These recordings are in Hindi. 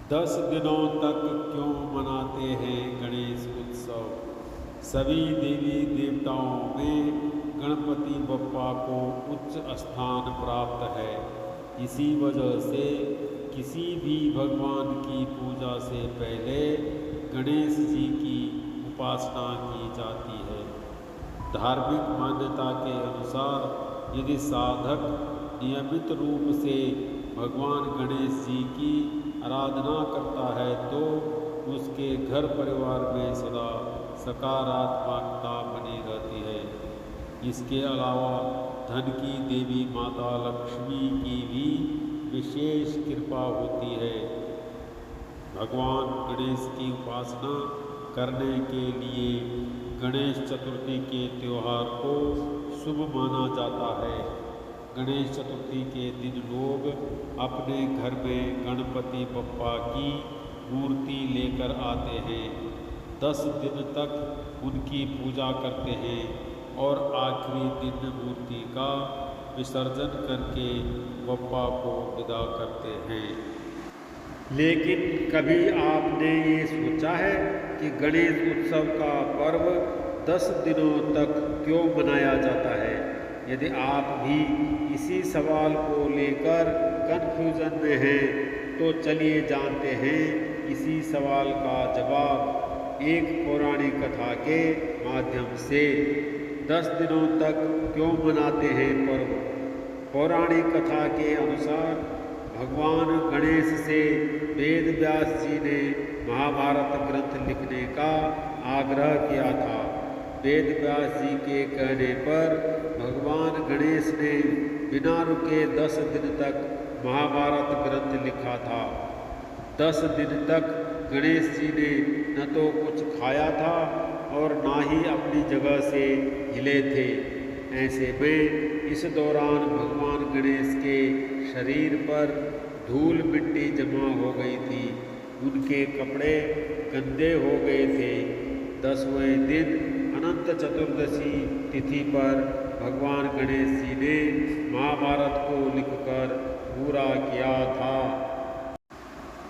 10 दिनों तक क्यों मनाते हैं गणेश उत्सव? सभी देवी देवताओं में गणपति बप्पा को उच्च स्थान प्राप्त है। इसी वजह से किसी भी भगवान की पूजा से पहले गणेश जी की उपासना की जाती है। धार्मिक मान्यता के अनुसार यदि साधक नियमित रूप से भगवान गणेश जी की आराधना करता है तो उसके घर परिवार में सदा सकारात्मकता बनी रहती है। इसके अलावा धन की देवी माता लक्ष्मी की भी विशेष कृपा होती है। भगवान गणेश की उपासना करने के लिए गणेश चतुर्थी के त्यौहार को शुभ माना जाता है। गणेश चतुर्थी के दिन लोग अपने घर में गणपति बप्पा की मूर्ति लेकर आते हैं। 10 दिन तक उनकी पूजा करते हैं और आखिरी दिन मूर्ति का विसर्जन करके बप्पा को विदा करते हैं। लेकिन कभी आपने ये सोचा है कि गणेश उत्सव का पर्व 10 दिनों तक क्यों मनाया जाता है? यदि आप भी इसी सवाल को लेकर कन्फ्यूजन में हैं तो चलिए जानते हैं इसी सवाल का जवाब एक पौराणिक कथा के माध्यम से। 10 दिनों तक क्यों मनाते हैं पर्व? पौराणिक कथा के अनुसार भगवान गणेश से वेद व्यास जी ने महाभारत ग्रंथ लिखने का आग्रह किया था। वेद व्यास जी के कहने पर भगवान गणेश ने बिना रुके 10 दिन तक महाभारत ग्रंथ लिखा था। 10 दिन तक गणेश जी ने न तो कुछ खाया था और ना ही अपनी जगह से हिले थे। ऐसे में इस दौरान भगवान गणेश के शरीर पर धूल मिट्टी जमा हो गई थी। उनके कपड़े गंदे हो गए थे। 10वें दिन अनंत चतुर्दशी तिथि पर भगवान गणेश जी ने महाभारत को लिखकर पूरा किया था।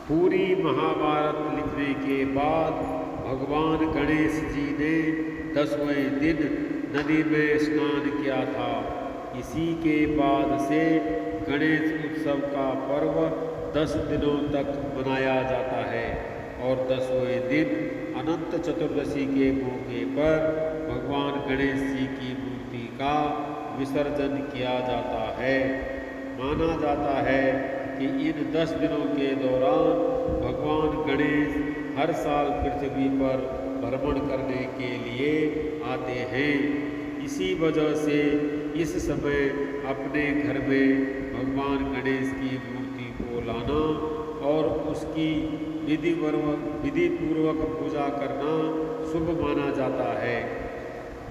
पूरी महाभारत लिखने के बाद भगवान गणेश जी ने 10वें दिन नदी में स्नान किया था। इसी के बाद से गणेश उत्सव का पर्व 10 दिनों तक मनाया जाता है और 10वें दिन अनंत चतुर्दशी के मौके पर भगवान गणेश जी की मूर्ति का विसर्जन किया जाता है। माना जाता है कि इन 10 दिनों के दौरान भगवान गणेश हर साल पृथ्वी पर भ्रमण करने के लिए आते हैं। इसी वजह से इस समय अपने घर में भगवान गणेश की मूर्ति को लाना और उसकी विधि पूर्वक पूजा करना शुभ माना जाता है।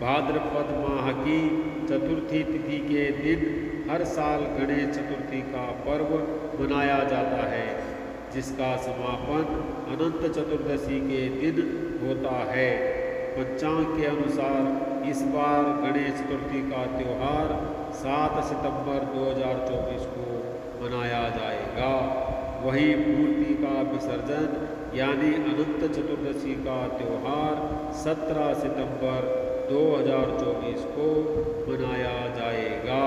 भाद्रपद माह की चतुर्थी तिथि के दिन हर साल गणेश चतुर्थी का पर्व मनाया जाता है, जिसका समापन अनंत चतुर्दशी के दिन होता है। पंचांग के अनुसार इस बार गणेश चतुर्थी का त्यौहार 7 सितंबर 2024 को मनाया जाएगा। वहीं मूर्ति का विसर्जन यानी अनंत चतुर्दशी का त्यौहार 17 सितंबर 2024 को मनाया जाएगा।